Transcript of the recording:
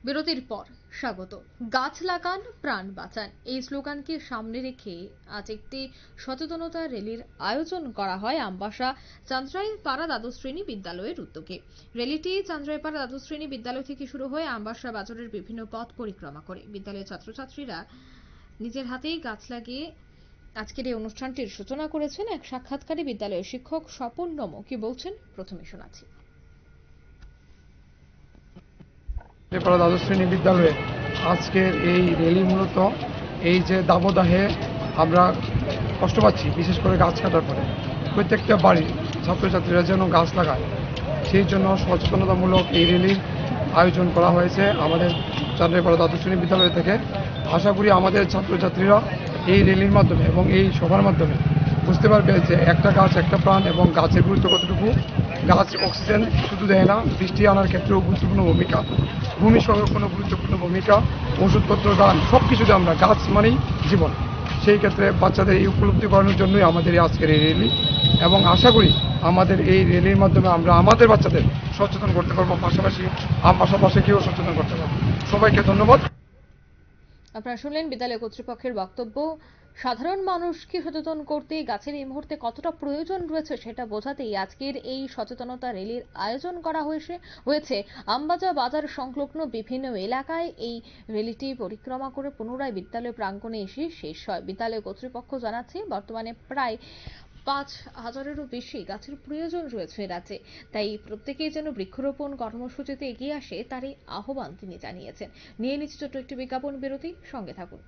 বিরতির পর স্বাগত। গাছ লাগান প্রাণ বাঁচান এই স্লোগানকে সামনে রেখে আজ একটি সচেতনতা র্যালির আয়োজন করা হয় আমবাসা চান্দ্রাইপাড়া দ্বাদশ শ্রেণী বিদ্যালয়ের উদ্যোগে। র্যালিটি চান্দ্রাইপাড়া দ্বাদশ শ্রেণী বিদ্যালয় থেকে শুরু হয়ে আমবাসা বাজারের বিভিন্ন পথ পরিক্রমা করে বিদ্যালয়ের ছাত্রছাত্রীরা নিজের হাতেই গাছ লাগিয়ে আজকের এই অনুষ্ঠানটির সূচনা করেছেন। এক সাক্ষাৎকারে বিদ্যালয়ের শিক্ষক স্বপন নম কি বলছেন প্রথমে শোনাচ্ছি। দ্বাদশ শ্রেণী বিদ্যালয়ে আজকের এই র্যালি মূলত এই যে দাবদাহে আমরা কষ্ট পাচ্ছি, বিশেষ করে গাছ কাটার পরে প্রত্যেকটা বাড়ির ছাত্রছাত্রীরা যেন গাছ লাগায়, সেই জন্য সচেতনতামূলক এই র্যালির আয়োজন করা হয়েছে আমাদের চান্দ্রাইপাড়া দ্বাদশ শ্রেণী বিদ্যালয় থেকে। আশা করি আমাদের ছাত্রছাত্রীরা এই র্যালির মাধ্যমে এবং এই সভার মাধ্যমে বুঝতে পারবে যে একটা গাছ একটা প্রাণ এবং গাছের গুরুত্ব কতটুকু। গাছ অক্সিজেন শুধু দেয় না, বৃষ্টি আনার ক্ষেত্রেও গুরুত্বপূর্ণ ভূমিকা, ভূমি সংরক্ষণও গুরুত্বপূর্ণ ভূমিকা, ওষুধপত্র দান, সব কিছুতে আমরা গাছ মানেই জীবন। সেই ক্ষেত্রে বাচ্চাদের এই উপলব্ধি করানোর জন্যই আমাদের এই আজকের এই র্যালি, এবং আশা করি আমাদের এই র্যালির মাধ্যমে আমরা আমাদের বাচ্চাদের সচেতন করতে পারবো, পাশাপাশি আশেপাশেকেও সচেতন করতে পারবো। সবাইকে ধন্যবাদ। আপনারা শুনলেন বিদ্যালয় কর্তৃপক্ষের বক্তব্য। সাধারণ মানুষকে সচেতন করতে গাছের এই মুহূর্তে কতটা প্রয়োজন রয়েছে সেটা বোঝাতেই আজকের এই সচেতনতা র্যালির আয়োজন করা হয়েছে। আমবাসা বাজার সংলগ্ন বিভিন্ন এলাকায় এই র্যালিটি পরিক্রমা করে পুনরায় বিদ্যালয় প্রাঙ্গণে এসে শেষ হয়। বিদ্যালয় কর্তৃপক্ষ জানাচ্ছে বর্তমানে প্রায় 5,000-এরও বেশি গাছের প্রয়োজন রয়েছে রাজ্যে, তাই প্রত্যেকেই যেন বৃক্ষরোপণ কর্মসূচিতে এগিয়ে আসে তারই আহ্বান তিনি জানিয়েছেন। নিয়ে নিচ্ছে ছোট্ট একটি বিজ্ঞাপন বিরতি, সঙ্গে থাকুন।